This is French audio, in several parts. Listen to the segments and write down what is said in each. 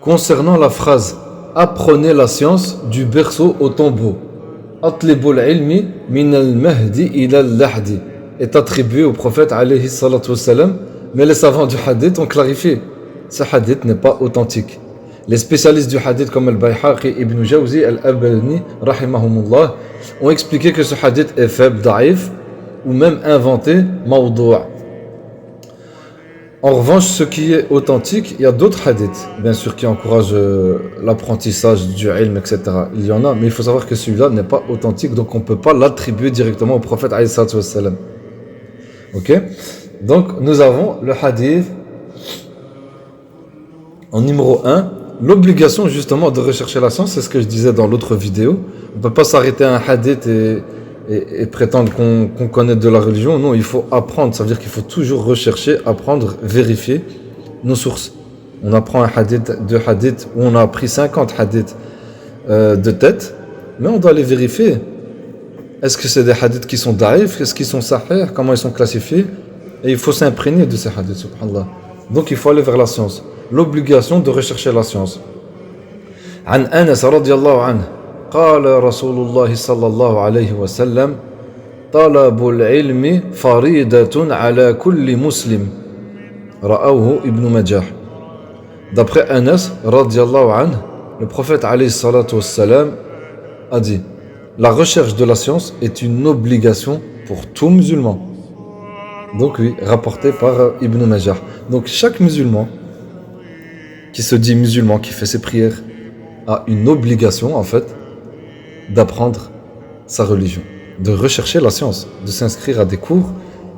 Concernant la phrase apprenez la science du berceau au tombeau, Atlibul ilmi min al-mahdi ila al-lahdi est attribué au prophète alayhi salatu wassalam, mais les savants du hadith ont clarifié ce hadith n'est pas authentique. Les spécialistes du hadith comme Al-Bayhaqi, Ibn Jawzi, Al-Albani, rahimahumullah, ont expliqué que ce hadith est faible, daïf, ou même inventé, mawdou'. En revanche, ce qui est authentique, il y a d'autres hadiths, bien sûr, qui encouragent l'apprentissage du ilm, etc. Il y en a, mais il faut savoir que celui-là n'est pas authentique, donc on ne peut pas l'attribuer directement au prophète alayhi salatu wassalam. Ok? Donc, nous avons le hadith en numéro 1, l'obligation justement de rechercher la science, c'est ce que je disais dans l'autre vidéo. On ne peut pas s'arrêter à un hadith et prétendre qu'on connaît de la religion. Non, il faut apprendre, ça veut dire qu'il faut toujours rechercher, apprendre, vérifier nos sources. On apprend un hadith, deux hadiths, ou on a appris 50 hadiths de tête, mais on doit les vérifier. Est-ce que c'est des hadiths qui sont daïfs, est-ce qu'ils sont sahih, comment ils sont classifiés? Et il faut s'imprégner de ces hadiths, subhanallah. Donc il faut aller vers la science. L'obligation de rechercher la science. عن أنس رضي الله عنه قال رسول الله صلى الله عليه وسلم طلب العلم فريضة على كل مسلم رأوه ابن ماجه. D'après Anas رضي الله عنه, le prophète عليه الصلاة والسلام a dit: la recherche de la science est une obligation pour tout musulman. Donc oui, rapporté par Ibn Majah. Donc chaque musulman qui se dit musulman, qui fait ses prières, a une obligation en fait d'apprendre sa religion, de rechercher la science, de s'inscrire à des cours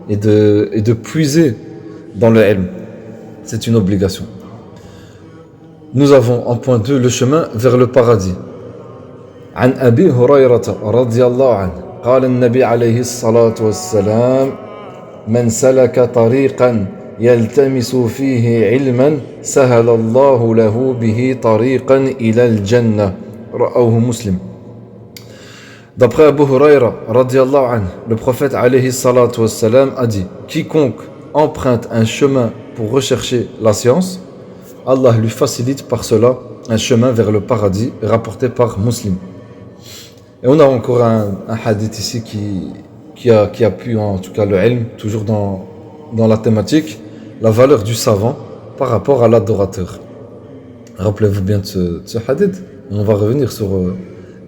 et de puiser dans le ilm. C'est une obligation. Nous avons en point 2 le chemin vers le paradis. عن أبي هريرة رضي الله عنه قال النبي عليه الصلاة والسلام من سلك طريقا يلتمس فيه علما سهل الله له به طريقا إلى الجنة رواه مسلم. D'après Abu Hurayra radiyallahu anhu, le prophète alayhi salatu wassalam a dit: quiconque emprunte un chemin pour rechercher la science, Allah lui facilite par cela un chemin vers le paradis, rapporté par Muslim. Et on a encore un hadith ici qui appuie en tout cas le ilm, toujours dans la thématique, la valeur du savant par rapport à l'adorateur. Rappelez-vous bien de ce hadith. Et on va revenir sur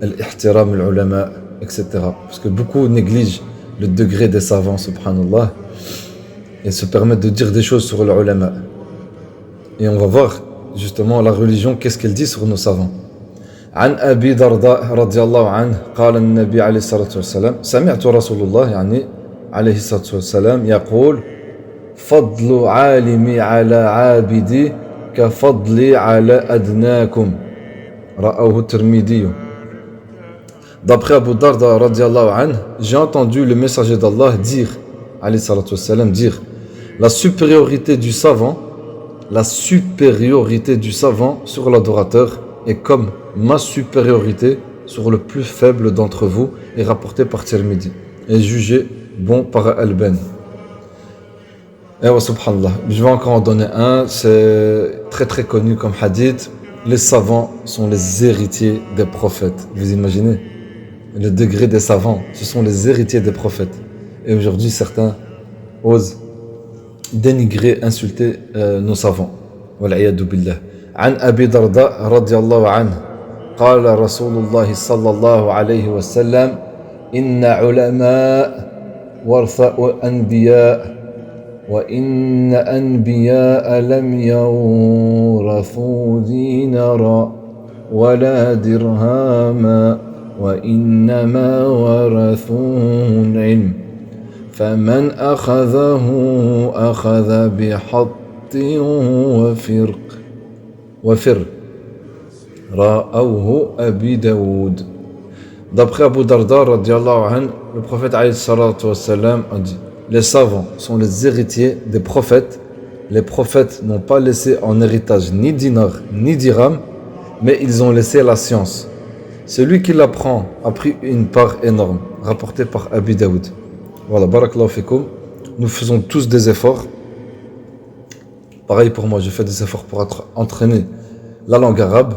l'ihtiram, l'ulama, etc. Parce que beaucoup négligent le degré des savants, subhanallah, et se permettent de dire des choses sur l'ulama. Et on va voir justement la religion, qu'est-ce qu'elle dit sur nos savants. عن أبي درداء رضي الله عنه قال النبي عليه الصلاة والسلام سمعت رسول الله يعني عليه الصلاة والسلام يقول فضل عالمي على عابدي كفضلي على أدناكم رواه الترمذي. D'après Abu Darda radiallahu anhu, j'ai entendu le messager d'Allah dire, alayhi salatu wassalam, dire la supériorité du savant sur l'adorateur est comme ma supériorité sur le plus faible d'entre vous est rapportée par Tirmidhi et jugé bon par Al-Albani. Et wa subhanallah, je vais encore en donner un, c'est très très connu comme hadith. Les savants sont les héritiers des prophètes. Vous imaginez le degré des savants, ce sont les héritiers des prophètes. Et aujourd'hui, certains osent dénigrer, insulter nos savants. Wal'iyadu billah. عن أبي درداء رضي الله عنه قال رسول الله صلى الله عليه وسلم إن علماء ورثاء أنبياء وإن أنبياء لم يورثوا دينارا ولا درهما وإنما ورثوا العلم فمن أخذه أخذ بحط وفر رأوه أبي داود. D'après Abu Darda radiallahu anhu, le prophète alayhi salatu wassalam a dit: les savants sont les héritiers des prophètes. Les prophètes n'ont pas laissé en héritage ni dinar ni dirham, mais ils ont laissé la science. Celui qui l'apprend a pris une part énorme, rapporté par Abi Daoud. Voilà, barakallahu fikoum. Nous faisons tous des efforts. Pareil pour moi, je fais des efforts pour être entraîné la langue arabe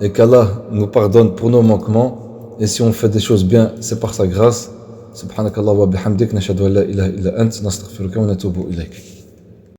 et qu'Allah nous pardonne pour nos manquements. Et si on fait des choses bien, c'est par sa grâce. Subhanakallah wa bihamdik, nashhadu an la ilaha illa ant, nastaghfiruka wa natubu ilayk.